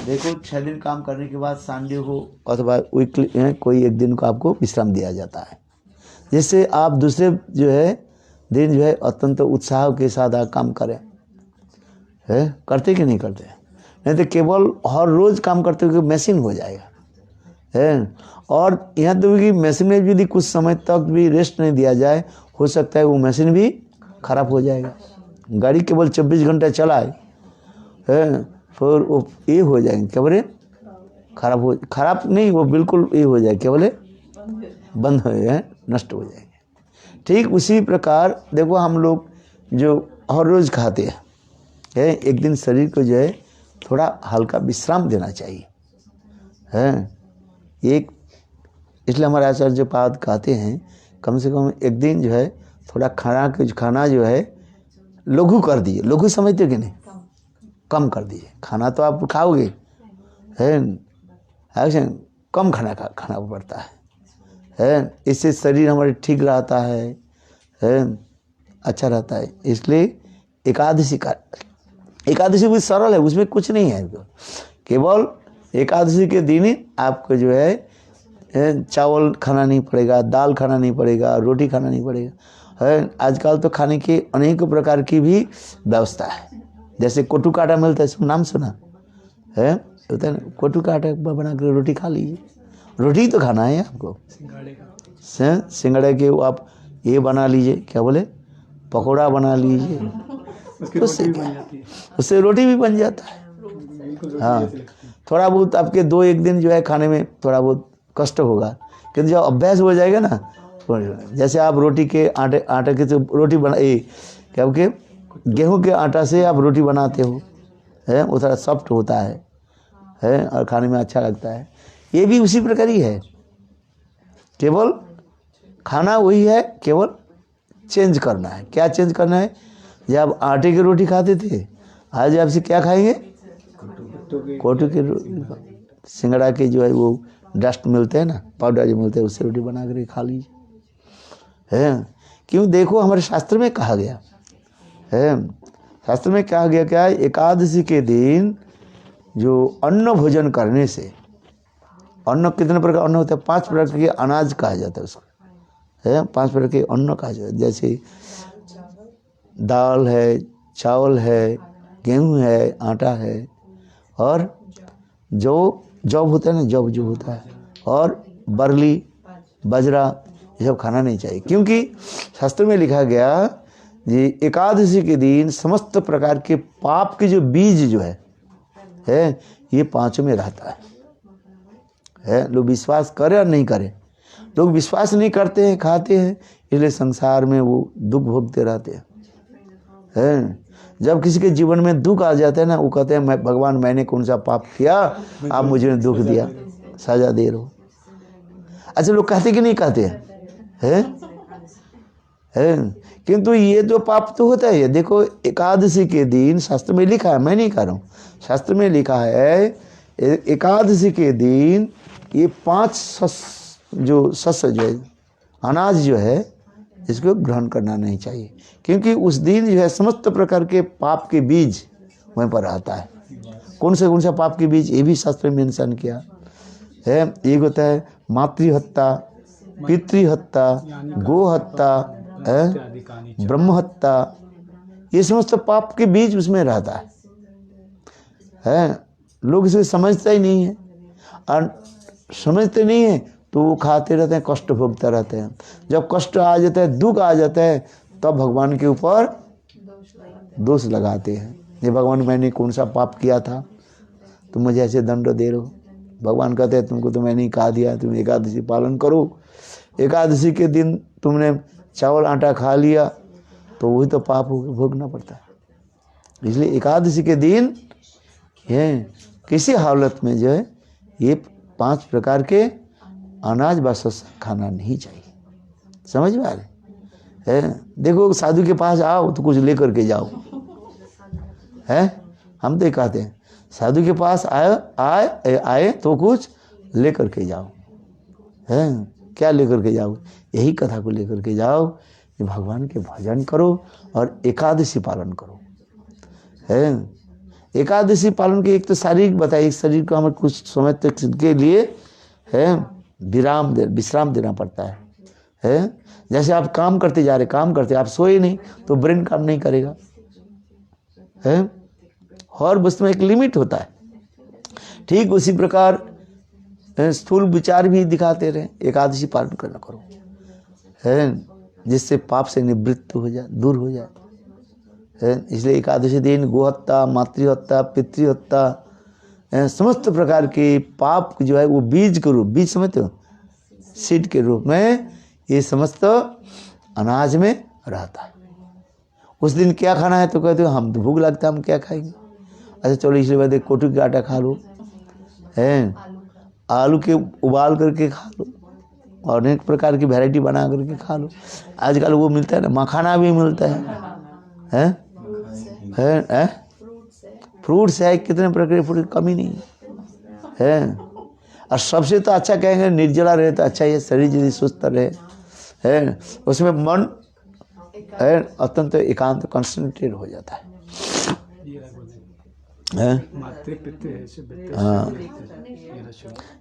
देखो 6 दिन काम करने के बाद संडे को अथवा वीकली कोई एक दिन को आपको विश्राम दिया जाता है, जिससे आप दूसरे जो है दिन जो है अत्यंत उत्साह के साथ काम करें। है करते कि नहीं करते? नहीं तो केवल हर रोज़ काम करते हुए मशीन हो जाएगा है। और यहाँ तो कि मशीन में यदि कुछ समय तक भी रेस्ट नहीं दिया जाए, हो सकता है वो मशीन भी खराब हो जाएगा। गाड़ी केवल 24 घंटा चलाए है फिर वो ये हो जाएंगे, क्या बोले खराब नहीं, वो बिल्कुल ये हो जाए, क्या बोले बंद हो जाए, नष्ट हो जाएंगे। ठीक उसी प्रकार देखो हम लोग जो हर रोज़ खाते हैं है, एक दिन शरीर को जो है थोड़ा हल्का विश्राम देना चाहिए है। एक इसलिए हमारे आचार्य पाद कहते हैं कम से कम एक दिन जो है थोड़ा खाना जो है लघु कर दीजिए। लघु समझते कि नहीं? कम कर दीजिए। खाना तो आप खाओगे है, ऐसे कम खाना पड़ता है। इससे शरीर हमारे ठीक रहता है, अच्छा रहता है। इसलिए एकादशी भी सरल है, उसमें कुछ नहीं है। केवल एकादशी के दिन ही आपको जो है चावल खाना नहीं पड़ेगा, दाल खाना नहीं पड़ेगा, रोटी खाना नहीं पड़ेगा है। आजकल तो खाने की अनेक प्रकार की भी व्यवस्था है, जैसे कोटू का आटा मिलता है, इसका नाम सुना है? होता है ना, कोटू का आटा बना कर रोटी खा लीजिए। रोटी तो खाना है आपको, सिंगड़े के आप ये बना लीजिए, क्या बोले पकोड़ा बना लीजिए, उससे रोटी भी बन जाता है। हाँ, थोड़ा बहुत आपके 2-1 दिन जो है खाने में थोड़ा बहुत कष्ट होगा, किंतु जब अभ्यास हो जाएगा ना, जैसे आप रोटी के आटे के तो रोटी क्या के गेहूं के आटा से आप रोटी बनाते हो है, वो थोड़ा सॉफ्ट होता है और खाने में अच्छा लगता है। ये भी उसी प्रकार ही है, केवल खाना वही है, केवल चेंज करना है। क्या चेंज करना है? जब आटे की रोटी खाते थे, आज आपसे क्या खाएंगे? कोटू की रोटी, सिंगड़ा के जो है वो डस्ट मिलते हैं ना, पाउडर जो मिलते हैं, उससे रोटी बना कर खा लीजिए है। क्यों? देखो हमारे शास्त्र में कहा गया है, शास्त्र में कहा गया क्या है? एकादशी के दिन जो अन्न भोजन करने से, अन्न कितने प्रकार अन्न होता है? 5 प्रकार के अनाज कहा जाता है उसको है, 5 प्रकार के अन्न कहा जाता है। जैसे दाल है, चावल है, गेहूं है, आटा है, और जौ होता है ना, जौ जो होता है, और बरली, बाजरा, ये सब खाना नहीं चाहिए। क्योंकि शास्त्र में लिखा गया ये एकादशी के दिन समस्त प्रकार के पाप के जो बीज जो है ये 5 में रहता है। लोग विश्वास करें और नहीं करें, लोग विश्वास नहीं करते हैं, खाते हैं, इसलिए संसार में वो दुख भोगते रहते हैं। जब किसी के जीवन में दुख आ जाता है ना, वो कहते हैं भगवान मैंने कौन सा पाप किया, आप मुझे दुख दिया, सजा दे रहे हो। अच्छा, लोग कहते कि नहीं कहते हैं? किंतु ये जो पाप तो होता है। देखो एकादशी के दिन शास्त्र में लिखा है, मैं नहीं कह रहा हूँ, शास्त्र में लिखा है एकादशी के दिन ये 5 जो शस्य जो है, अनाज जो है, इसको ग्रहण करना नहीं चाहिए। क्योंकि उस दिन जो है समस्त प्रकार के पाप के बीज वहीं पर आता है। कौन सा पाप के बीज, ये भी शास्त्र में मेंशन किया है। एक होता है मातृहत्या, पितृहत्या, गोहत्या, ब्रह्म हत्या, ये समस्त पाप के बीज उसमें रहता है। लोग इसे समझते ही नहीं है, और समझते नहीं है तो वो खाते रहते हैं, कष्ट भोगते रहते हैं। जब कष्ट आ जाता है, दुख आ जाता है, तब भगवान के ऊपर दोष लगाते हैं। ये भगवान मैंने कौन सा पाप किया था, तुम मुझे ऐसे दंड दे रहे हो। भगवान कहते हैं तुमको तो मैंने कहा दिया, तुम एकादशी पालन करो। एकादशी के दिन तुमने चावल आटा खा लिया तो वही तो पाप भोगना पड़ता है। इसलिए एकादशी के दिन ये किसी हालत में जो है ये 5 प्रकार के अनाज व शस्य खाना नहीं चाहिए। समझ में आ रहे है? देखो साधु के पास आओ तो कुछ लेकर के जाओ है। हम तो कहते हैं साधु के पास आए तो कुछ लेकर के जाओ है। क्या लेकर के जाओ? यही कथा को लेकर के जाओ कि भगवान के भजन करो और एकादशी पालन करो है। एकादशी पालन की एक तो शारीरिक बताइए, शरीर को हमें कुछ समय तक के लिए है विश्राम देना पड़ता है। जैसे आप काम करते जा रहे, काम करते, आप सोए नहीं तो ब्रेन काम नहीं करेगा है। हर वस्तु में एक लिमिट होता है। ठीक उसी प्रकार स्थूल विचार भी दिखाते रहे, एकादशी पालन करना करो है, जिससे पाप से निवृत्त हो जाए, दूर हो जाए है। इसलिए एकादशी दिन गोहत्या, मातृहत्या, पितृहत्या, समस्त प्रकार के पाप जो है वो बीज के रूप, बीज समझते हो, सीड के रूप में ये समस्त अनाज में रहता है। उस दिन क्या खाना है तो कहते हो हम तो भूख लगता है, हम क्या खाएंगे। अच्छा चलो इसलिए बाद कोटू का आटा खा लो है, आलू के उबाल करके खा लो, और अनेक प्रकार की वैरायटी बना करके खा लो। आजकल वो मिलता है ना, मखाना भी मिलता है फ्रूट्स है, कितने प्रकार के फ्रूट, कमी नहीं है। और सबसे तो अच्छा कहेंगे निर्जला रहे तो अच्छा है, शरीर यदि सुस्त रहे है, उसमें मन है अत्यंत एकांत कंसंट्रेट हो जाता है। हाँ,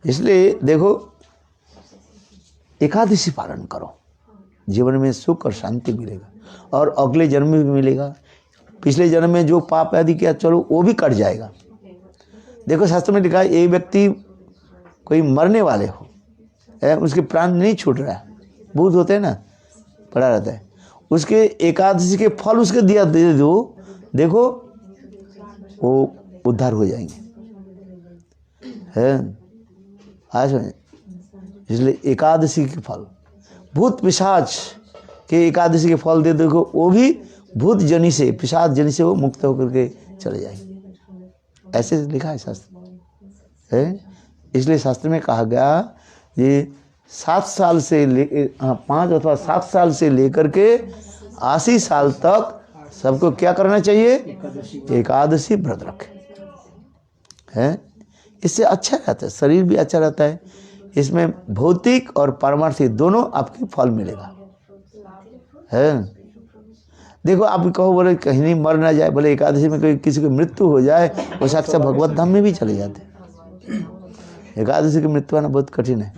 इसलिए देखो एकादशी पालन करो, जीवन में सुख और शांति मिलेगा और अगले जन्म में भी मिलेगा। पिछले जन्म में जो पाप आदि किया चलो वो भी कट जाएगा। देखो शास्त्र में लिखा है एक व्यक्ति कोई मरने वाले हो है, उसके प्राण नहीं छूट रहा है, भूत होते हैं ना, पड़ा रहता है, उसके एकादशी के फल उसके दिया दे दो, देखो वो उद्धार हो जाएंगे है। आज इसलिए एकादशी के फल, भूत पिशाच के एकादशी के फल दे देखो, वो भी भूत जनी से, पिशाच जनी से वो मुक्त होकर के चले जाएंगे, ऐसे लिखा है शास्त्र है। इसलिए शास्त्र में कहा गया ये 7 साल से 5 अथवा 7 साल से लेकर के 80 साल तक सबको क्या करना चाहिए, एकादशी व्रत रखे है। इससे अच्छा रहता है, शरीर भी अच्छा रहता है, इसमें भौतिक और पारमार्थिक दोनों आपके फल मिलेगा है। देखो आप कहो बोले कहीं नहीं मर ना जाए, बोले एकादशी में कोई किसी की मृत्यु हो जाए वो साक्षात भगवत धाम में भी चले जाते हैं। एकादशी की मृत्यु आना बहुत कठिन है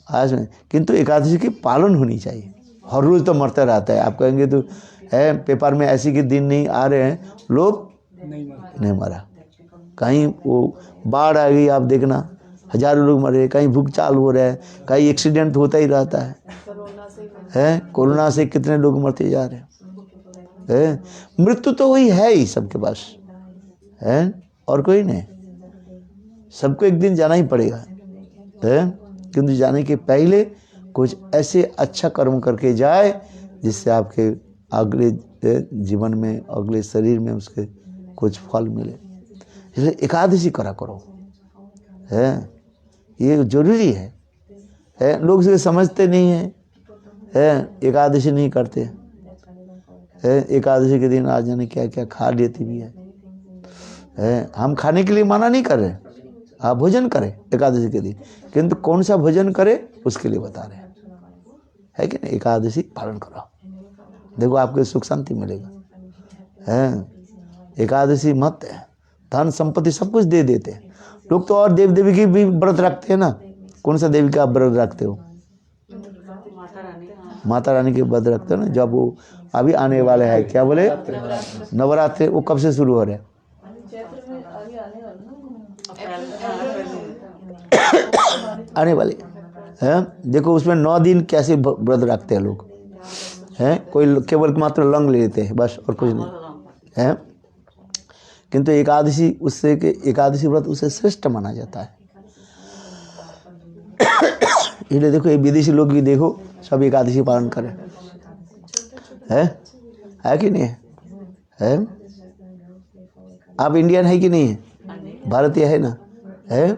आज में, किंतु एकादशी की पालन होनी चाहिए। हर रोज तो मरता रहता है, आप कहेंगे तो है पेपर में ऐसे के दिन नहीं आ रहे हैं, लोग नहीं मरा, कहीं वो बाढ़ आ गई, आप देखना हजारों लोग मरे, कहीं भूकचाल हो रहा है, कहीं एक्सीडेंट होता ही रहता है। कोरोना से कितने लोग मरते जा रहे हैं। मृत्यु तो वही है ही सबके पास है, और कोई नहीं, सबको एक दिन जाना ही पड़ेगा है। किंतु जाने के पहले कुछ ऐसे अच्छा कर्म करके जाए जिससे आपके अगले जीवन में, अगले शरीर में उसके कुछ फल मिले। इसलिए एकादशी करा करो है, ये जरूरी है। लोग इसे समझते नहीं है, एकादशी नहीं करते है। एकादशी के दिन आज जाने क्या क्या खा लेती भी है। हम खाने के लिए मना नहीं कर रहे, आप भोजन करें एकादशी के दिन, किंतु कौन सा भोजन करें उसके लिए बता रहे है कि नहीं। एकादशी पालन करो, देखो आपको सुख शांति मिलेगा है। एकादशी मत है, धन संपत्ति सब कुछ दे देते हैं लोग तो, और देव देवी की भी व्रत रखते हैं ना। कौन सा देवी का व्रत रखते हो? माता रानी के व्रत रखते हो ना। जब वो अभी आने वाले हैं क्या बोले नवरात्रि, वो कब से शुरू हो रहे हैं? आने वाले हैं। देखो उसमें 9 दिन कैसे व्रत रखते हैं लोग हैं। कोई केवल मात्र लंग लेते हैं बस, और कुछ नहीं है। किंतु एकादशी उससे के एकादशी व्रत उससे श्रेष्ठ माना जाता है। इसलिए देखो ये विदेशी लोग भी देखो सब एकादशी पालन करें है कि नहीं है? आप इंडियन है कि नहीं है? भारतीय है ना है।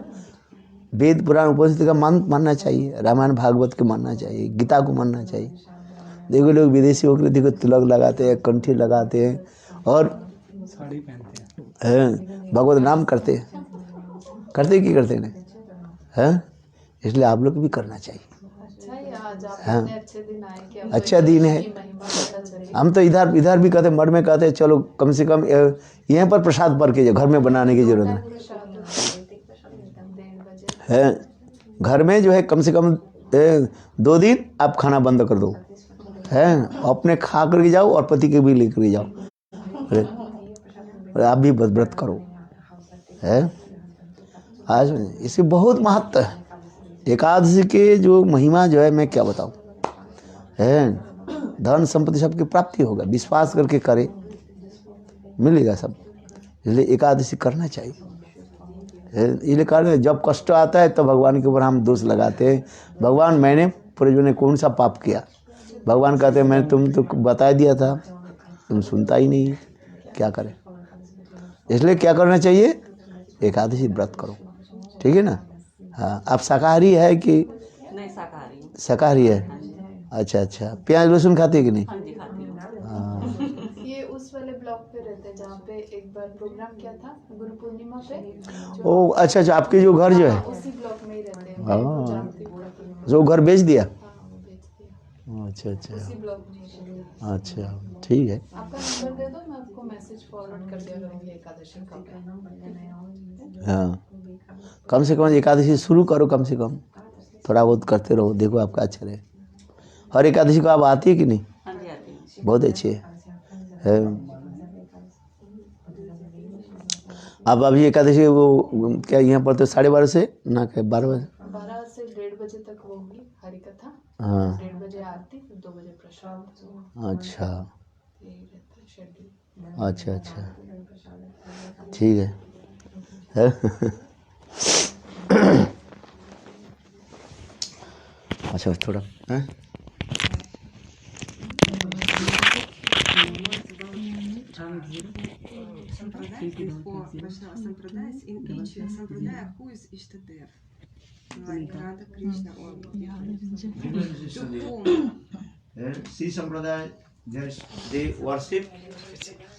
वेद पुराण उपनिषद का मानना चाहिए, रामायण भागवत को मानना चाहिए, गीता को मानना चाहिए। देखो लोग विदेशी होकर देखो तिलक लगाते हैं, कंठी लगाते हैं और साड़ी पहनते हैं, भगवत नाम करते हैं, करते कि करते नहीं है। इसलिए आप लोग भी करना चाहिए। आज आप हाँ। इतने अच्छे दिन आए कि अब अच्छा दिन है। की महिमा पता चली। हम तो इधर भी कहते, मठ में कहते चलो कम से कम यहाँ पर प्रसाद पढ़ के जाओ, घर में बनाने की जरूरत नहीं प्रसाद होता है 1:30 बजे है। घर में जो है कम से कम 2 दिन आप खाना बंद कर दो, है, अपने खा करके जाओ और पति के भी लेकर जाओ, और आप भी व्रत करो, है। आज इसके बहुत महत्व है। एकादशी के जो महिमा जो है मैं क्या बताऊं, है। धन संपत्ति सबकी प्राप्ति होगा, विश्वास करके करे मिलेगा सब, इसलिए एकादशी करना चाहिए। इसलिए कारण जब कष्ट आता है तो भगवान के ऊपर हम दोष लगाते हैं, भगवान मैंने पूर्वजों ने कौन सा पाप किया। भगवान कहते हैं मैंने तुम तो बता दिया था, तुम सुनता ही नहीं, क्या करें। इसलिए क्या करना चाहिए, एकादशी व्रत करो, ठीक है ना। हाँ, आप शाकाहारी है कि नहीं? शाकाहारी। शाकाहारी है, अच्छा अच्छा। प्याज लहसुन खाते हैं कि नहीं? हाँ जी, खाती हूँ। हाँ। ये उस वाले ब्लॉक पे रहते हैं जहाँ पे एक बार प्रोग्राम किया था गुरु पूर्णिमा पे। ओ अच्छा अच्छा, आपके जो घर जो है, उसी ब्लॉक में ही रहते हैं। हाँ। मैं जानती हूँ। जो घर बेच दिया, हाँ, वो बेच दिया। अच्छा अच्छा उसी ब्लॉक में ही रहते हैं। अच्छा, ठीक है। आपका नंबर दे दो, मैं आपको मैसेज फॉरवर्ड कर दिया करूँगी एकादशी का। हाँ, कम से कम एकादशी शुरू करो, कम से कम थोड़ा बहुत करते रहो, देखो आपका अच्छा रहे। हर एकादशी को आप आती है कि नहीं? हाँ जी, आती हूँ। बहुत अच्छे है। आप अभी एकादशी वो क्या यहाँ पर तो 12:30 से ना क्या 12 बजे? 12 से 1:30 बजे तक वो होगी हरि कथा। हाँ 1:30 बजे आरती, फिर 2 बजे प्रसाद। अच्छा यही रहता है शेड्यूल। अच्छा अच्छा, ठीक है। अच्छा थोड़ा है? Sampradaya is for Vaishnava Sampradaya in each Sampradaya who is Ishtadev. Like Radha Krishna or to whom See Sampradaya, they worship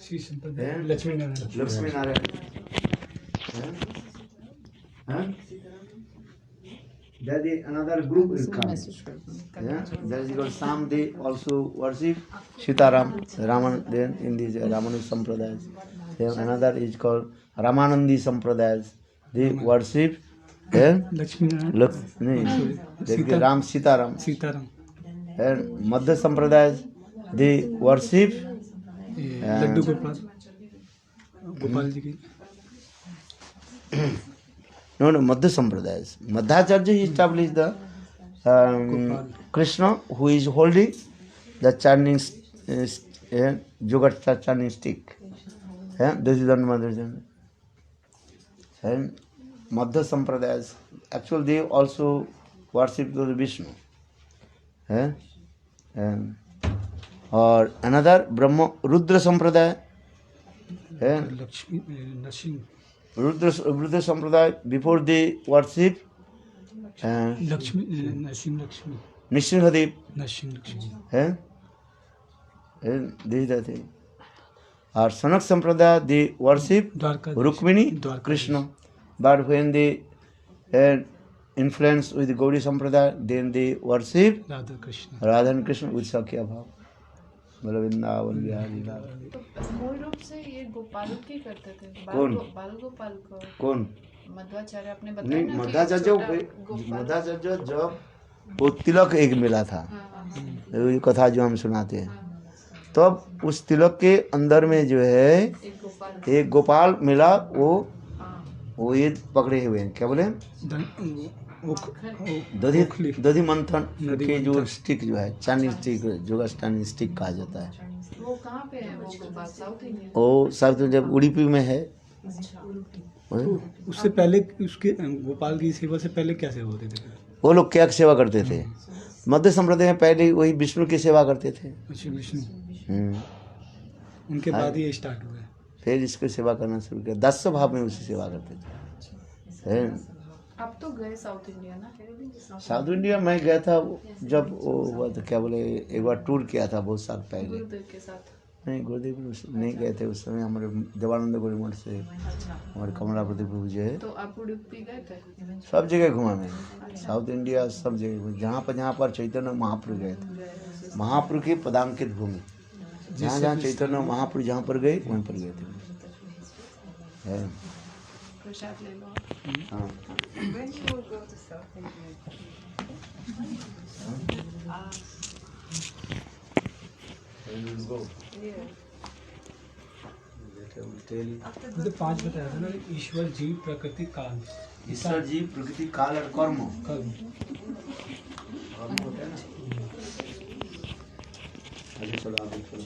Lakshmi Narayan Lakshmi Narayan. There is another group will come. There is called Sam. They also worship Sitaram, Raman. Then in this Ramanuja Sampradaya, then another is called Ramanandi Sampradaya. They worship Lakshmi Narayan Lakshmi, Ram Sitaram. Sitaram And Madhya Sampradaya, they worship ये लड्डू गोपाल गोपाल जी की no Madhya Sampradaya. Madhacharya he established the Krishna who is holding the chanting Yoga chanting stick. This is the Madhya. And Madhya Sampradaya, actually they also worship the Vishnu. Or another Brahma Rudra Sampradaya. Lakshmi Narasimha Rudra Sampradaya, before they worship Lakshmi Narasimha Lakshmi Nishingadev. Narasimha Lakshmi This is the thing. Or Sanak Sampradaya, they worship Dwarka Rukmini, Krishna. But when they influence with the Gauri Sampradaya, then they worship Radha Krishna Radha and Krishna with Sakya Bhav. Vrindavan Bihari Lal. तो मूल रूप से ये गोपाल की करते थे। कौन? बाल गोपाल को कौन? मध्वाचार्य आपने बताया नहीं, ना कि मध्वाचार्य छोटा गोपाल। मध्वाचार्य जब वो तिलक एक मिला था, ये कथा जो हम सुनाते हैं, तब उस तिलक के अंदर में जो है एक गोपाल मिला, वो ये पकड़े हुए हैं, क्या बोले, दधि मंथन के जो स्टिक जो है, चाइनीज स्टिक, जो चाइनीज स्टिक कहा जाता है। वो कहाँ पे है वो गोपाल? South India? वो साउथ जब उड़ीपी में है। उससे पहले उसके गोपाल की सेवा से पहले क्या सेवा होती थी? वो लोग क्या सेवा करते थे? मध्य संप्रदाय में पहले वही विष्णु की सेवा करते थे। अच्छा, विष्णु उनके बाद ये स्टार्ट हुआ है। फिर इसकी सेवा करना शुरू किया, 10 भाव में उसकी सेवा करते थे। आप तो गए साउथ इंडिया ना? साउथ इंडिया में गया था जब वो हुआ था, क्या बोले, एक बार टूर किया था बहुत साल पहले। गुरुदेव के साथ। नहीं गुरुदेव नहीं गए थे उस समय, हमारे देवानंद गौरी मठ से हमारे कमलापति प्रभु जी है। तो आप उडुपी गए थे? सब जगह घुमा मैं, साउथ इंडिया सब जगह घूमा। जहाँ पर चैतन्य महाप्रभु गए थे, महाप्रभु की पदांकित भूमि, जहाँ जहाँ चैतन्य महाप्रभु जहाँ पर गए वहीं पर गए थे। है प्रसाद ले लो। हाँ When you will go to South India? Yeah. तो 5 बताया था ना, ईश्वर जीव प्रकृति काल। ईश्वर जी प्रकृति काल और कर्म कर्म। होता है ना। अच्छा चलो आगे चलो।